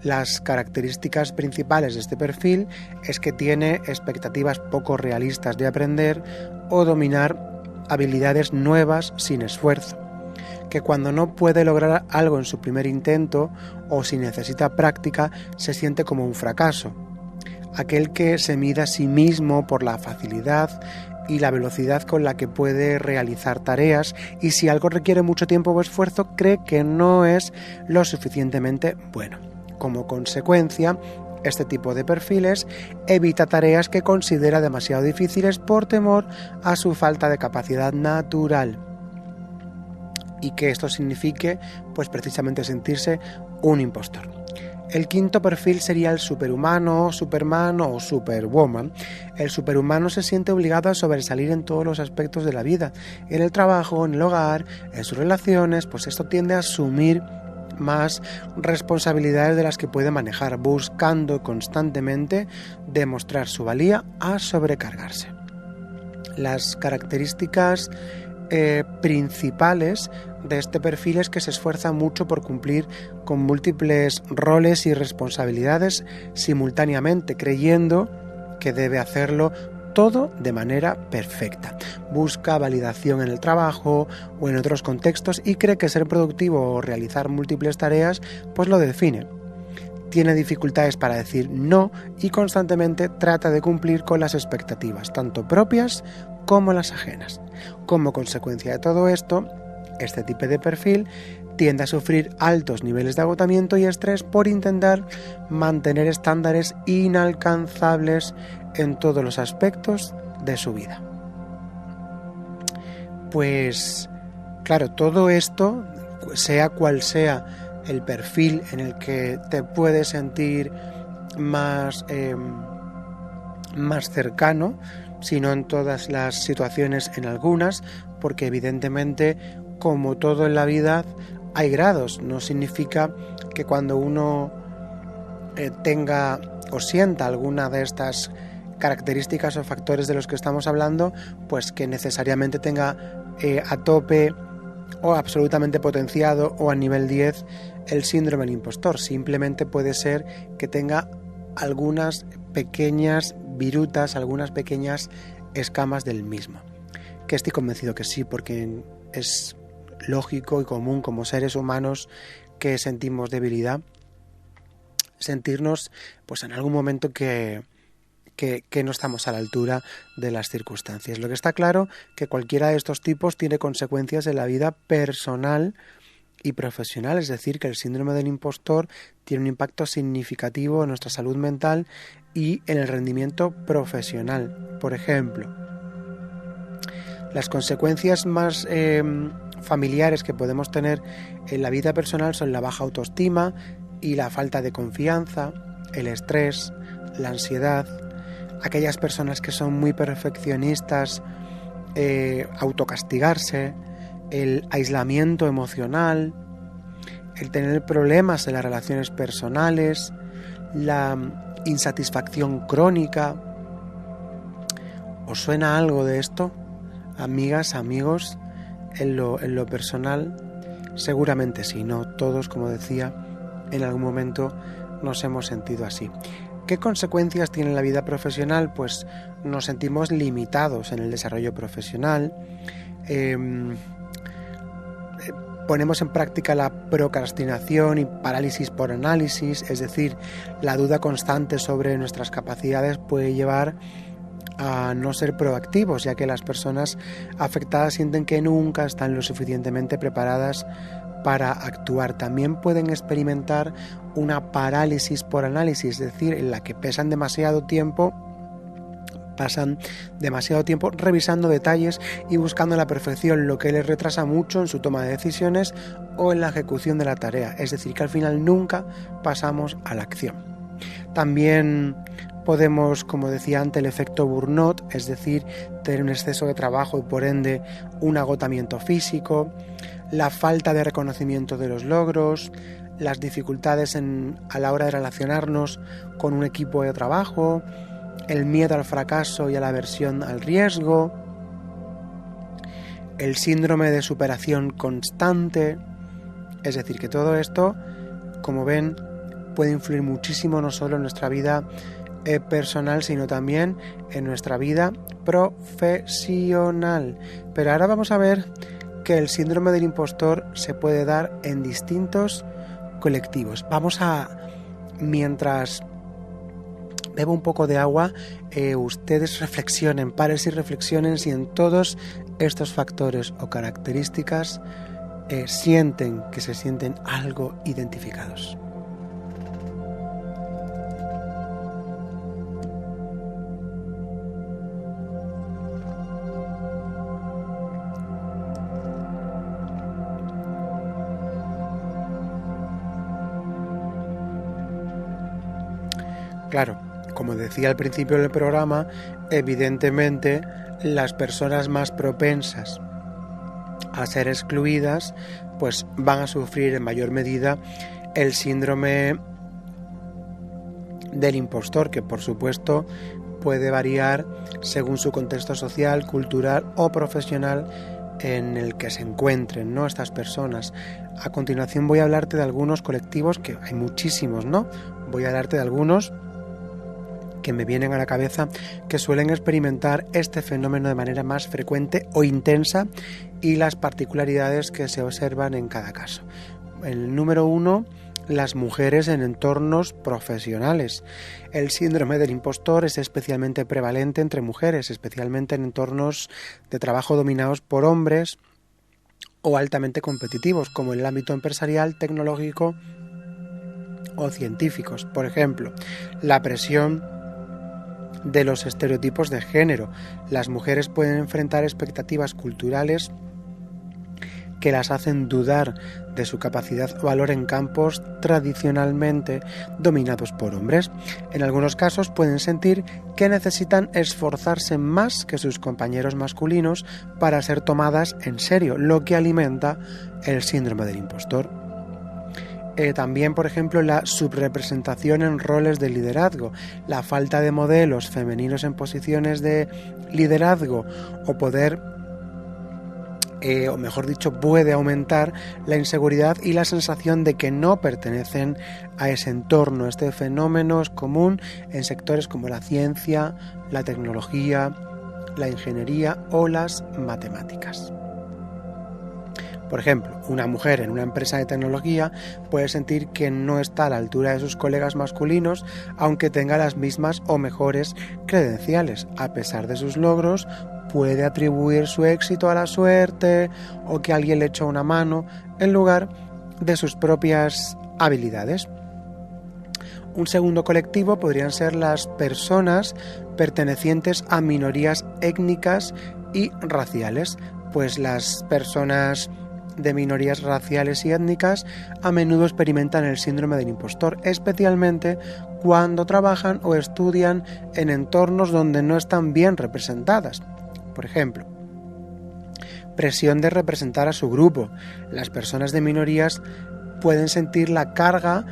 Las características principales de este perfil es que tiene expectativas poco realistas de aprender o dominar habilidades nuevas sin esfuerzo, que cuando no puede lograr algo en su primer intento o si necesita práctica se siente como un fracaso. Aquel que se mide a sí mismo por la facilidad y la velocidad con la que puede realizar tareas, y si algo requiere mucho tiempo o esfuerzo cree que no es lo suficientemente bueno. Como consecuencia, este tipo de perfiles evita tareas que considera demasiado difíciles por temor a su falta de capacidad natural, y que esto signifique pues precisamente sentirse un impostor. El quinto perfil sería el superhumano, Superman o Superwoman. El superhumano se siente obligado a sobresalir en todos los aspectos de la vida, en el trabajo, en el hogar, en sus relaciones, pues esto tiende a asumir más responsabilidades de las que puede manejar, buscando constantemente demostrar su valía a sobrecargarse. Las características principales de este perfil es que se esfuerza mucho por cumplir con múltiples roles y responsabilidades simultáneamente, creyendo que debe hacerlo todo de manera perfecta. Busca validación en el trabajo o en otros contextos y cree que ser productivo o realizar múltiples tareas pues lo define. Tiene dificultades para decir no y constantemente trata de cumplir con las expectativas, tanto propias como las ajenas. Como consecuencia de todo esto, este tipo de perfil tiende a sufrir altos niveles de agotamiento y estrés por intentar mantener estándares inalcanzables en todos los aspectos de su vida. Pues claro, todo esto, sea cual sea el perfil en el que te puedes sentir más cercano, sino en todas las situaciones, en algunas, porque evidentemente, como todo en la vida, hay grados. No significa que cuando uno tenga o sienta alguna de estas características o factores de los que estamos hablando, pues que necesariamente tenga a tope o absolutamente potenciado o a nivel 10 el síndrome del impostor. Simplemente puede ser que tenga algunas pequeñas virutas, algunas pequeñas escamas del mismo. Que estoy convencido que sí, porque es lógico y común como seres humanos que sentimos debilidad, sentirnos pues en algún momento que no estamos a la altura de las circunstancias. Lo que está claro que cualquiera de estos tipos tiene consecuencias en la vida personal y profesional, es decir, que el síndrome del impostor tiene un impacto significativo en nuestra salud mental y en el rendimiento profesional. Por ejemplo, las consecuencias más familiares que podemos tener en la vida personal son la baja autoestima y la falta de confianza, el estrés, la ansiedad, aquellas personas que son muy perfeccionistas, autocastigarse, el aislamiento emocional, el tener problemas en las relaciones personales, la insatisfacción crónica. ¿Os suena algo de esto, amigas, amigos, en lo personal? Seguramente sí, ¿no? Todos, como decía, en algún momento nos hemos sentido así. ¿Qué consecuencias tiene la vida profesional? Pues nos sentimos limitados en el desarrollo profesional, ponemos en práctica la procrastinación y parálisis por análisis, es decir, la duda constante sobre nuestras capacidades puede llevar a no ser proactivos, ya que las personas afectadas sienten que nunca están lo suficientemente preparadas para actuar. También pueden experimentar una parálisis por análisis, es decir, en la que pasan demasiado tiempo revisando detalles y buscando la perfección, lo que les retrasa mucho en su toma de decisiones o en la ejecución de la tarea, es decir, que al final nunca pasamos a la acción. También podemos, como decía antes, el efecto burnout, es decir, tener un exceso de trabajo y por ende un agotamiento físico, la falta de reconocimiento de los logros, las dificultades a la hora de relacionarnos con un equipo de trabajo, el miedo al fracaso y a la aversión al riesgo, el síndrome de superación constante. Es decir, que todo esto, como ven, puede influir muchísimo no solo en nuestra vida personal, sino también en nuestra vida profesional. Pero ahora vamos a ver que el síndrome del impostor se puede dar en distintos colectivos. Mientras bebo un poco de agua, ustedes reflexionen, párense y reflexionen si en todos estos factores o características sienten que se sienten algo identificados. Claro, como decía al principio del programa, evidentemente las personas más propensas a ser excluidas pues van a sufrir en mayor medida el síndrome del impostor, que por supuesto puede variar según su contexto social, cultural o profesional en el que se encuentren, ¿no?, estas personas. A continuación voy a hablarte de algunos colectivos, que hay muchísimos, ¿no? Voy a hablarte de algunos que me vienen a la cabeza que suelen experimentar este fenómeno de manera más frecuente o intensa y las particularidades que se observan en cada caso. El número 1, las mujeres en entornos profesionales. El síndrome del impostor es especialmente prevalente entre mujeres, especialmente en entornos de trabajo dominados por hombres o altamente competitivos, como en el ámbito empresarial, tecnológico o científicos. Por ejemplo, la presión de los estereotipos de género. Las mujeres pueden enfrentar expectativas culturales que las hacen dudar de su capacidad o valor en campos tradicionalmente dominados por hombres. En algunos casos pueden sentir que necesitan esforzarse más que sus compañeros masculinos para ser tomadas en serio, lo que alimenta el síndrome del impostor. También, por ejemplo, la subrepresentación en roles de liderazgo, la falta de modelos femeninos en posiciones de liderazgo o poder, o mejor dicho, puede aumentar la inseguridad y la sensación de que no pertenecen a ese entorno. Este fenómeno es común en sectores como la ciencia, la tecnología, la ingeniería o las matemáticas. Por ejemplo, una mujer en una empresa de tecnología puede sentir que no está a la altura de sus colegas masculinos, aunque tenga las mismas o mejores credenciales. A pesar de sus logros, puede atribuir su éxito a la suerte o que alguien le echó una mano en lugar de sus propias habilidades. Un segundo colectivo podrían ser las personas pertenecientes a minorías étnicas y raciales, pues las personas de minorías raciales y étnicas a menudo experimentan el síndrome del impostor, especialmente cuando trabajan o estudian en entornos donde no están bien representadas. Por ejemplo, presión de representar a su grupo. Las personas de minorías pueden sentir la carga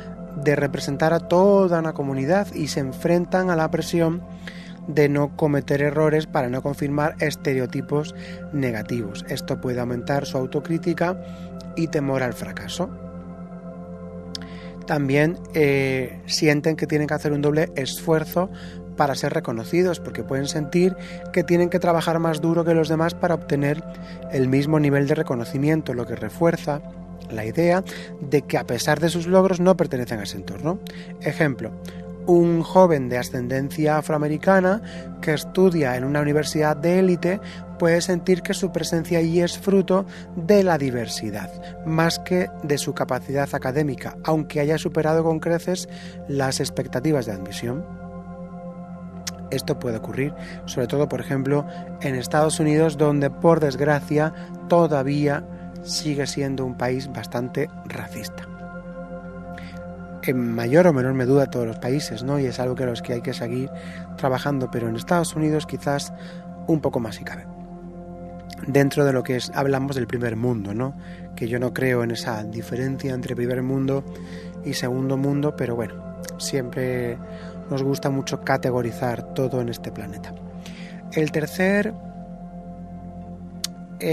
de representar a toda una comunidad y se enfrentan a la presión de no cometer errores para no confirmar estereotipos negativos. Esto puede aumentar su autocrítica y temor al fracaso. También sienten que tienen que hacer un doble esfuerzo para ser reconocidos, porque pueden sentir que tienen que trabajar más duro que los demás para obtener el mismo nivel de reconocimiento, lo que refuerza la idea de que a pesar de sus logros no pertenecen a ese entorno. Ejemplo, Un joven de ascendencia afroamericana que estudia en una universidad de élite puede sentir que su presencia allí es fruto de la diversidad, más que de su capacidad académica, aunque haya superado con creces las expectativas de admisión. Esto puede ocurrir, sobre todo, por ejemplo, en Estados Unidos, donde, por desgracia, todavía sigue siendo un país bastante racista. En mayor o menor medida todos los países, ¿no? Y es algo que los que hay que seguir trabajando, pero en Estados Unidos quizás un poco más si cabe. Dentro de lo que hablamos del primer mundo, ¿no? Que yo no creo en esa diferencia entre primer mundo y segundo mundo, pero bueno, siempre nos gusta mucho categorizar todo en este planeta. El tercer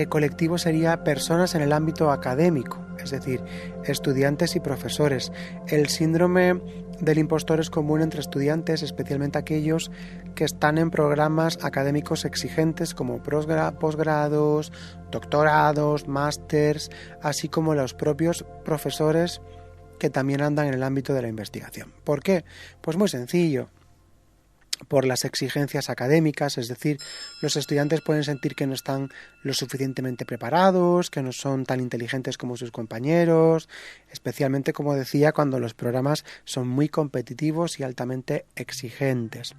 colectivo sería personas en el ámbito académico, es decir, estudiantes y profesores. El síndrome del impostor es común entre estudiantes, especialmente aquellos que están en programas académicos exigentes como posgrados, doctorados, másters, así como los propios profesores que también andan en el ámbito de la investigación. ¿Por qué? Pues muy sencillo. Por las exigencias académicas, es decir, los estudiantes pueden sentir que no están lo suficientemente preparados, que no son tan inteligentes como sus compañeros, especialmente, como decía, cuando los programas son muy competitivos y altamente exigentes.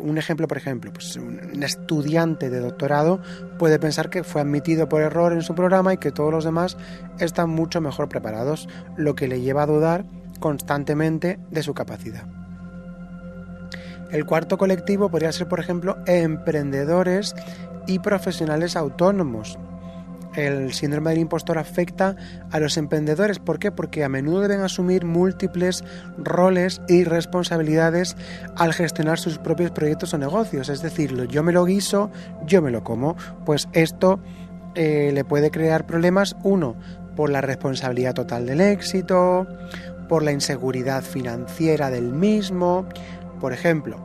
Un ejemplo, por ejemplo, pues un estudiante de doctorado puede pensar que fue admitido por error en su programa y que todos los demás están mucho mejor preparados, lo que le lleva a dudar constantemente de su capacidad. El cuarto colectivo podría ser, por ejemplo, emprendedores y profesionales autónomos. El síndrome del impostor afecta a los emprendedores. ¿Por qué? Porque a menudo deben asumir múltiples roles y responsabilidades al gestionar sus propios proyectos o negocios. Es decir, yo me lo guiso, yo me lo como. Pues esto le puede crear problemas, uno, por la responsabilidad total del éxito, por la inseguridad financiera del mismo. Por ejemplo,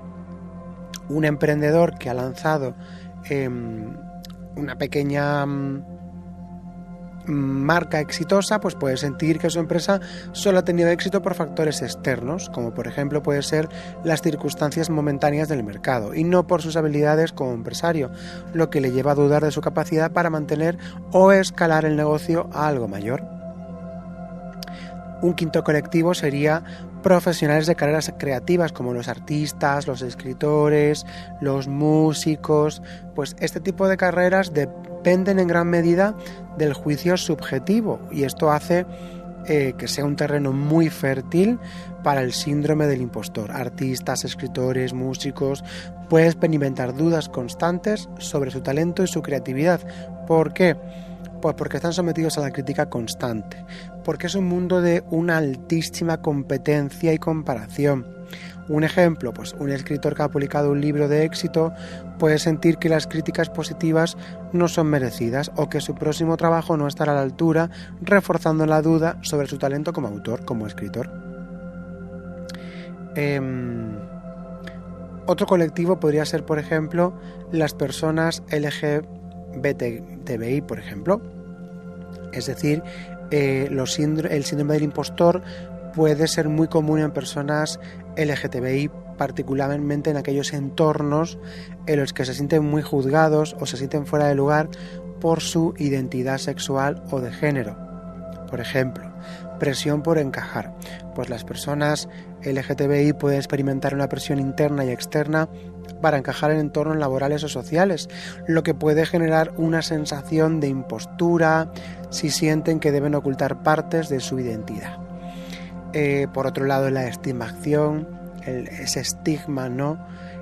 un emprendedor que ha lanzado una pequeña marca exitosa, pues puede sentir que su empresa solo ha tenido éxito por factores externos, como por ejemplo puede ser las circunstancias momentáneas del mercado, y no por sus habilidades como empresario, lo que le lleva a dudar de su capacidad para mantener o escalar el negocio a algo mayor. Un quinto colectivo sería profesionales de carreras creativas como los artistas, los escritores, los músicos. Pues este tipo de carreras dependen en gran medida del juicio subjetivo y esto hace que sea un terreno muy fértil para el síndrome del impostor. Artistas, escritores, músicos pueden experimentar dudas constantes sobre su talento y su creatividad. ¿Por qué? Pues porque están sometidos a la crítica constante, porque es un mundo de una altísima competencia y comparación. Un ejemplo, pues un escritor que ha publicado un libro de éxito puede sentir que las críticas positivas no son merecidas o que su próximo trabajo no estará a la altura, reforzando la duda sobre su talento como autor, como escritor. Otro colectivo podría ser, por ejemplo, las personas LGBTI, por ejemplo. Es decir, el síndrome del impostor puede ser muy común en personas LGTBI, particularmente en aquellos entornos en los que se sienten muy juzgados o se sienten fuera de lugar por su identidad sexual o de género. Por ejemplo, presión por encajar. Pues las personas LGTBI pueden experimentar una presión interna y externa para encajar en entornos laborales o sociales, lo que puede generar una sensación de impostura si sienten que deben ocultar partes de su identidad. Por otro lado, la estigmación, ese estigma, ¿no?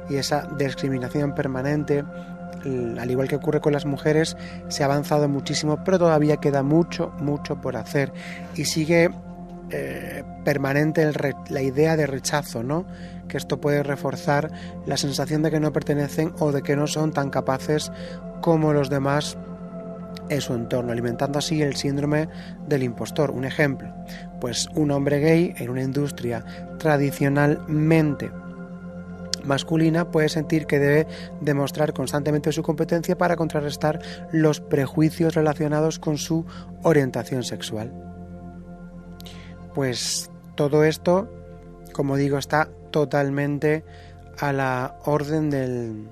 Y esa discriminación permanente, al igual que ocurre con las mujeres, se ha avanzado muchísimo, pero todavía queda mucho por hacer y sigue permanente la idea de rechazo, ¿no? Que esto puede reforzar la sensación de que no pertenecen o de que no son tan capaces como los demás en su entorno, alimentando así el síndrome del impostor. Un ejemplo, pues un hombre gay en una industria tradicionalmente masculina puede sentir que debe demostrar constantemente su competencia para contrarrestar los prejuicios relacionados con su orientación sexual. Pues todo esto, como digo, está totalmente a la orden del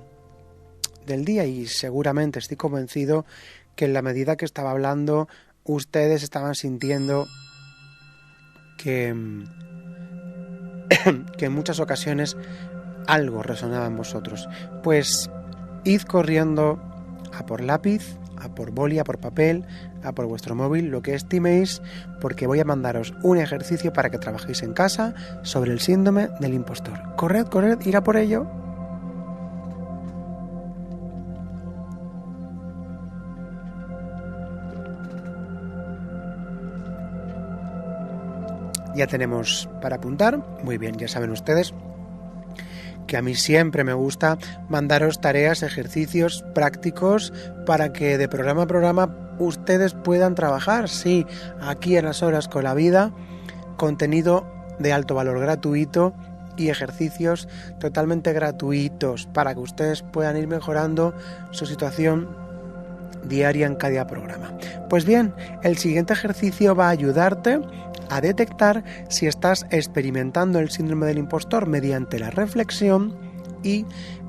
día, y seguramente estoy convencido que en la medida que estaba hablando ustedes estaban sintiendo que en muchas ocasiones algo resonaba en vosotros. Pues id corriendo a por lápiz, a por boli, a por papel, a por vuestro móvil, lo que estiméis, porque voy a mandaros un ejercicio para que trabajéis en casa sobre el síndrome del impostor. Corred, ir a por ello. Ya tenemos para apuntar. Muy bien, ya saben ustedes que a mí siempre me gusta mandaros tareas, ejercicios prácticos para que de programa a programa ustedes puedan trabajar. Sí, aquí en Las Horas con la Vida, contenido de alto valor gratuito y ejercicios totalmente gratuitos para que ustedes puedan ir mejorando su situación diaria en cada programa. Pues bien, el siguiente ejercicio va a ayudarte a detectar si estás experimentando el síndrome del impostor mediante la reflexión y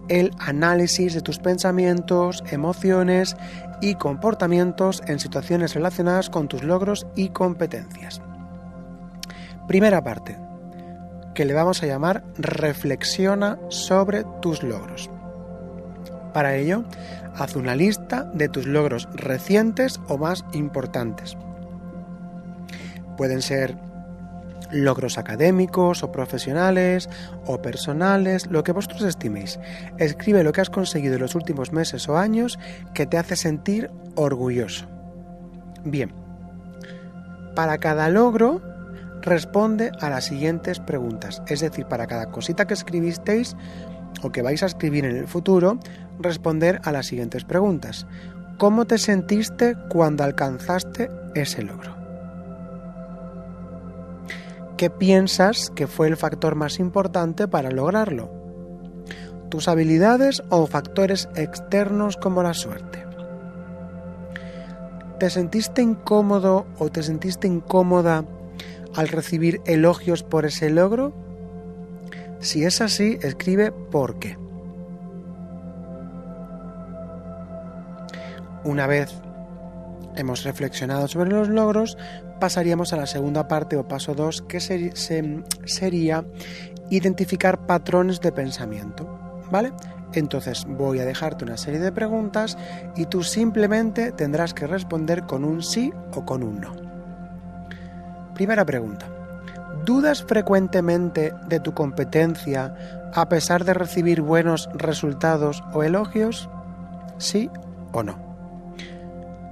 el análisis de tus pensamientos, emociones y comportamientos en situaciones relacionadas con tus logros y competencias. Primera parte, que le vamos a llamar reflexiona sobre tus logros. Para ello, haz una lista de tus logros recientes o más importantes. Pueden ser logros académicos o profesionales o personales, lo que vosotros estiméis. Escribe lo que has conseguido en los últimos meses o años que te hace sentir orgulloso. Bien, para cada logro responde a las siguientes preguntas. Es decir, para cada cosita que escribisteis o que vais a escribir en el futuro, responder a las siguientes preguntas. ¿Cómo te sentiste cuando alcanzaste ese logro? ¿Qué piensas que fue el factor más importante para lograrlo? ¿Tus habilidades o factores externos como la suerte? ¿Te sentiste incómodo o te sentiste incómoda al recibir elogios por ese logro? Si es así, escribe por qué. Una vez hemos reflexionado sobre los logros, pasaríamos a la segunda parte o paso 2, que sería identificar patrones de pensamiento, ¿vale? Entonces voy a dejarte una serie de preguntas y tú simplemente tendrás que responder con un sí o con un no. Primera pregunta. ¿Dudas frecuentemente de tu competencia a pesar de recibir buenos resultados o elogios? ¿Sí o no?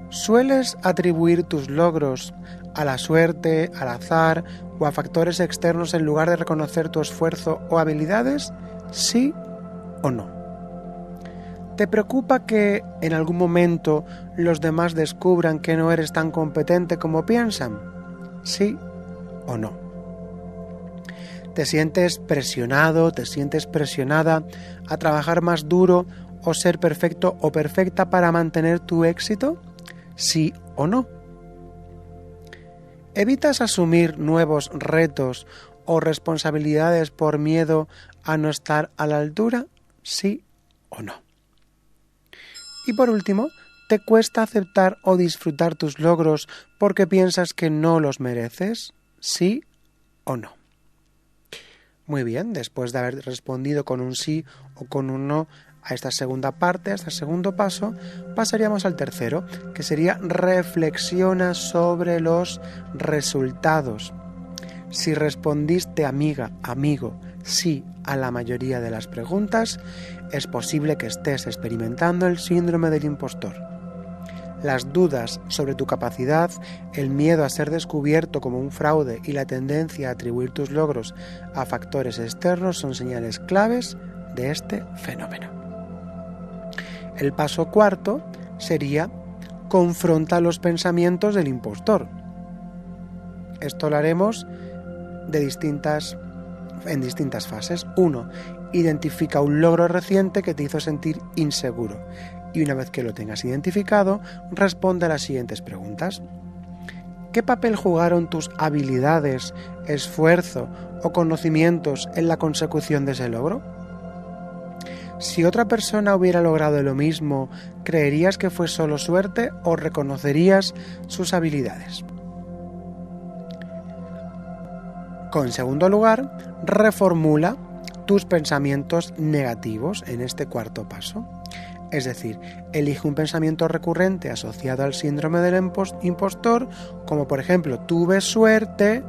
¿Sueles atribuir tus logros a la suerte, al azar o a factores externos en lugar de reconocer tu esfuerzo o habilidades? ¿Sí o no? ¿Te preocupa que en algún momento los demás descubran que no eres tan competente como piensan? ¿Sí o no? ¿Te sientes presionado, te sientes presionada a trabajar más duro o ser perfecto o perfecta para mantener tu éxito? ¿Sí o no? ¿Evitas asumir nuevos retos o responsabilidades por miedo a no estar a la altura? ¿Sí o no? Y por último, ¿te cuesta aceptar o disfrutar tus logros porque piensas que no los mereces? ¿Sí o no? Muy bien, después de haber respondido con un sí o con un no a esta segunda parte, a este segundo paso, pasaríamos al tercero, que sería reflexiona sobre los resultados. Si respondiste, amigo, sí a la mayoría de las preguntas, es posible que estés experimentando el síndrome del impostor. Las dudas sobre tu capacidad, el miedo a ser descubierto como un fraude y la tendencia a atribuir tus logros a factores externos son señales claves de este fenómeno. El paso cuarto sería confronta los pensamientos del impostor. Esto lo haremos en distintas fases. 1. Identifica un logro reciente que te hizo sentir inseguro. Y una vez que lo tengas identificado, responde a las siguientes preguntas. ¿Qué papel jugaron tus habilidades, esfuerzo o conocimientos en la consecución de ese logro? Si otra persona hubiera logrado lo mismo, ¿creerías que fue solo suerte o reconocerías sus habilidades? En segundo lugar, reformula tus pensamientos negativos en este cuarto paso. Es decir, elige un pensamiento recurrente asociado al síndrome del impostor, como por ejemplo, tuve suerte,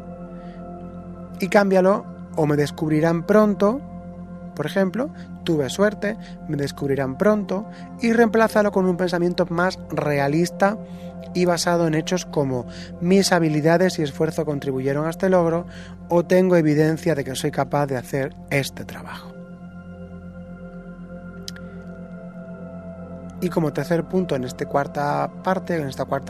y cámbialo, o me descubrirán pronto, por ejemplo, tuve suerte, me descubrirán pronto, y reemplázalo con un pensamiento más realista y basado en hechos como mis habilidades y esfuerzo contribuyeron a este logro, o tengo evidencia de que soy capaz de hacer este trabajo. Y como tercer punto en esta cuarta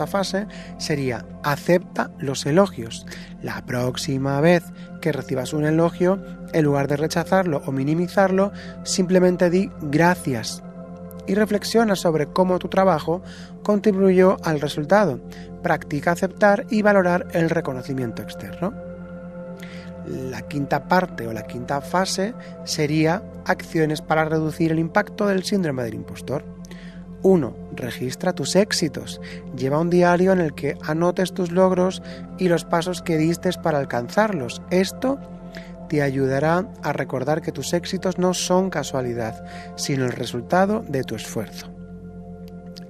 fase, sería acepta los elogios. La próxima vez que recibas un elogio, en lugar de rechazarlo o minimizarlo, simplemente di gracias y reflexiona sobre cómo tu trabajo contribuyó al resultado. Practica aceptar y valorar el reconocimiento externo. La quinta parte o la quinta fase sería acciones para reducir el impacto del síndrome del impostor. 1. Registra tus éxitos. Lleva un diario en el que anotes tus logros y los pasos que diste para alcanzarlos. Esto te ayudará a recordar que tus éxitos no son casualidad, sino el resultado de tu esfuerzo.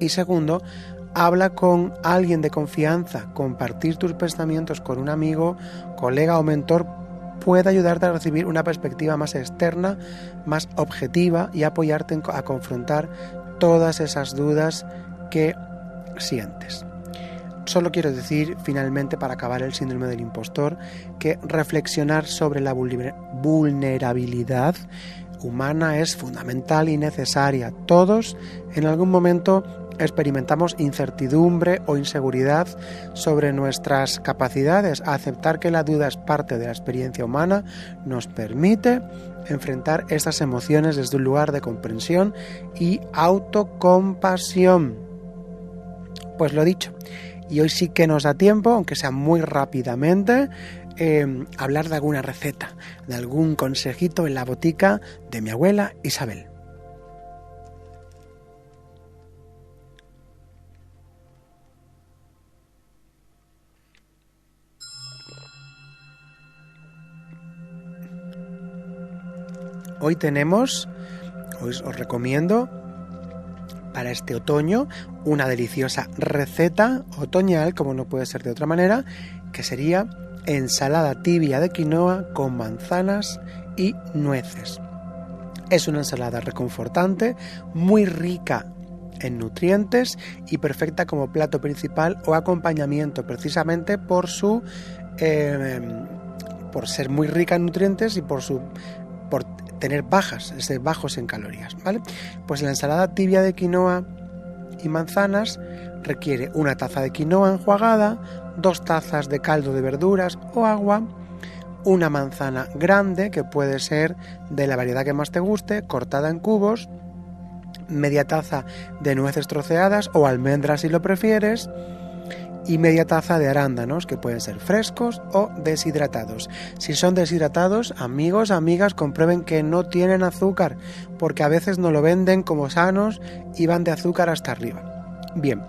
Y segundo, habla con alguien de confianza. Compartir tus pensamientos con un amigo, colega o mentor puede ayudarte a recibir una perspectiva más externa, más objetiva y apoyarte a confrontar todas esas dudas que sientes. Solo quiero decir, finalmente, para acabar el síndrome del impostor, que reflexionar sobre la vulnerabilidad humana es fundamental y necesaria. Todos, en algún momento, experimentamos incertidumbre o inseguridad sobre nuestras capacidades. Aceptar que la duda es parte de la experiencia humana nos permite enfrentar estas emociones desde un lugar de comprensión y autocompasión. Pues lo dicho, y hoy sí que nos da tiempo, aunque sea muy rápidamente, hablar de alguna receta, de algún consejito en la botica de mi abuela Isabel. Hoy os recomiendo para este otoño una deliciosa receta otoñal, como no puede ser de otra manera, que sería ensalada tibia de quinoa con manzanas y nueces. Es una ensalada reconfortante, muy rica en nutrientes y perfecta como plato principal o acompañamiento, precisamente por ser muy rica en nutrientes y por tener bajos en calorías, ¿vale? Pues la ensalada tibia de quinoa y manzanas requiere una taza de quinoa enjuagada, 2 tazas de caldo de verduras o agua, una manzana grande, que puede ser de la variedad que más te guste, cortada en cubos, media taza de nueces troceadas o almendras si lo prefieres, y media taza de arándanos, que pueden ser frescos o deshidratados. Si son deshidratados, amigos, amigas, comprueben que no tienen azúcar, porque a veces no lo venden como sanos y van de azúcar hasta arriba. Bien,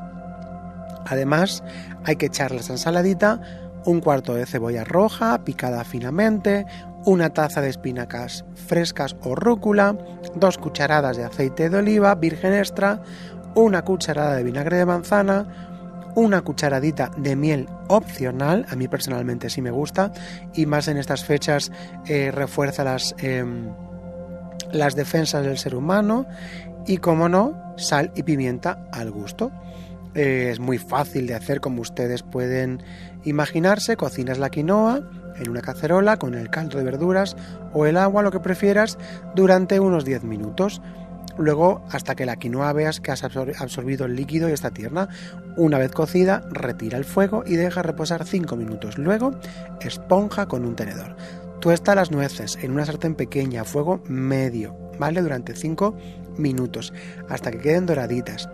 además hay que echarles a esa ensaladita un cuarto de cebolla roja picada finamente, una taza de espinacas frescas o rúcula, 2 cucharadas de aceite de oliva virgen extra, una cucharada de vinagre de manzana, una cucharadita de miel opcional, a mí personalmente sí me gusta, y más en estas fechas refuerza las defensas del ser humano, y como no, sal y pimienta al gusto. Es muy fácil de hacer, como ustedes pueden imaginarse. Cocinas la quinoa en una cacerola con el caldo de verduras o el agua, lo que prefieras, durante unos 10 minutos. Luego, hasta que la quinoa veas que has absorbido el líquido y está tierna. Una vez cocida, retira el fuego y deja reposar 5 minutos. Luego, esponja con un tenedor. Tuesta las nueces en una sartén pequeña a fuego medio, ¿vale? Durante 5 minutos, hasta que queden doraditas.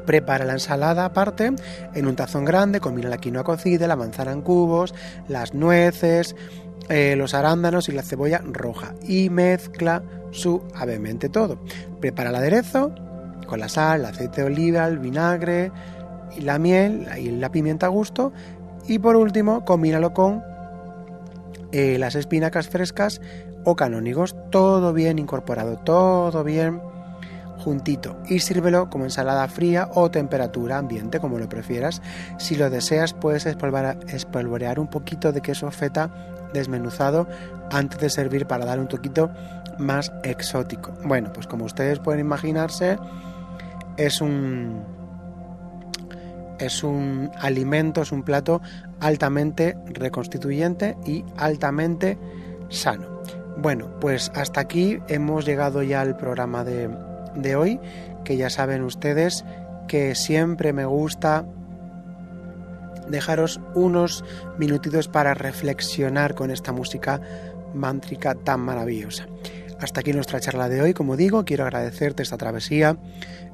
Prepara la ensalada aparte en un tazón grande, combina la quinoa cocida, la manzana en cubos, las nueces, los arándanos y la cebolla roja y mezcla suavemente todo. Prepara el aderezo con la sal, el aceite de oliva, el vinagre y la miel y la pimienta a gusto, y por último combínalo con las espinacas frescas o canónigos, todo bien incorporado, todo bien juntito, y sírvelo como ensalada fría o temperatura ambiente, como lo prefieras. Si lo deseas, puedes espolvorear un poquito de queso feta desmenuzado antes de servir para dar un toquito más exótico. Bueno, pues como ustedes pueden imaginarse, es un alimento, es un plato altamente reconstituyente y altamente sano. Bueno, pues hasta aquí hemos llegado ya al programa de hoy, que ya saben ustedes que siempre me gusta dejaros unos minutitos para reflexionar con esta música mántrica tan maravillosa. Hasta aquí nuestra charla de hoy. Como digo, quiero agradecerte esta travesía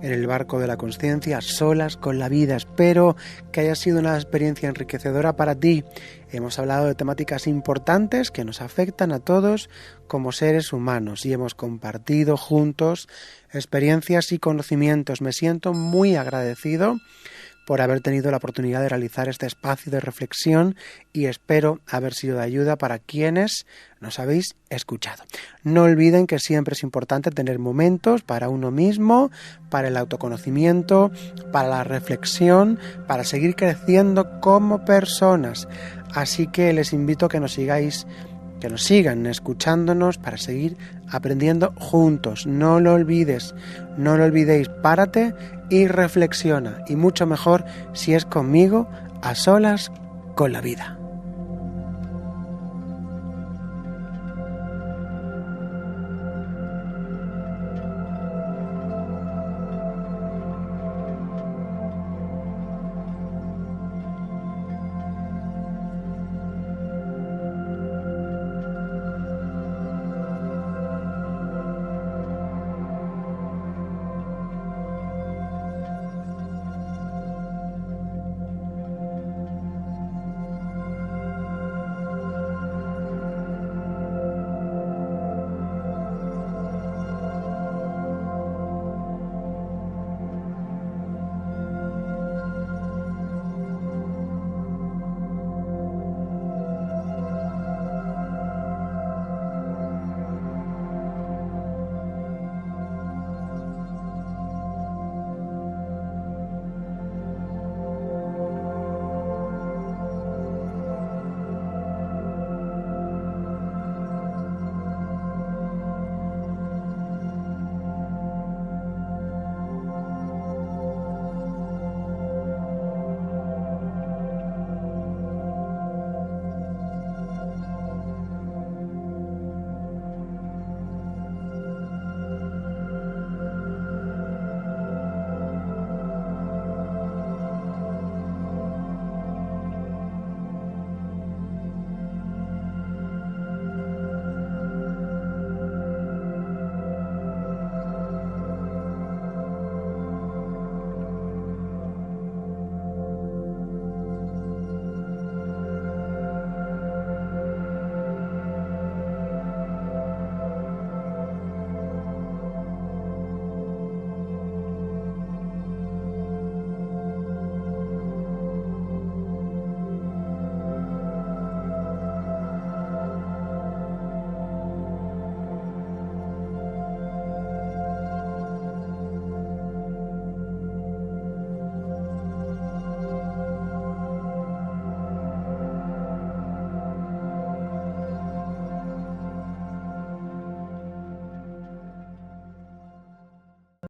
en el barco de la consciencia, solas con la vida. Espero que haya sido una experiencia enriquecedora para ti. Hemos hablado de temáticas importantes que nos afectan a todos como seres humanos y hemos compartido juntos experiencias y conocimientos. Me siento muy agradecido por haber tenido la oportunidad de realizar este espacio de reflexión y espero haber sido de ayuda para quienes nos habéis escuchado. No olviden que siempre es importante tener momentos para uno mismo, para el autoconocimiento, para la reflexión, para seguir creciendo como personas. Así que les invito a que nos sigan escuchándonos para seguir aprendiendo juntos. No lo olvidéis, párate y reflexiona, y mucho mejor si es conmigo, a solas con la vida.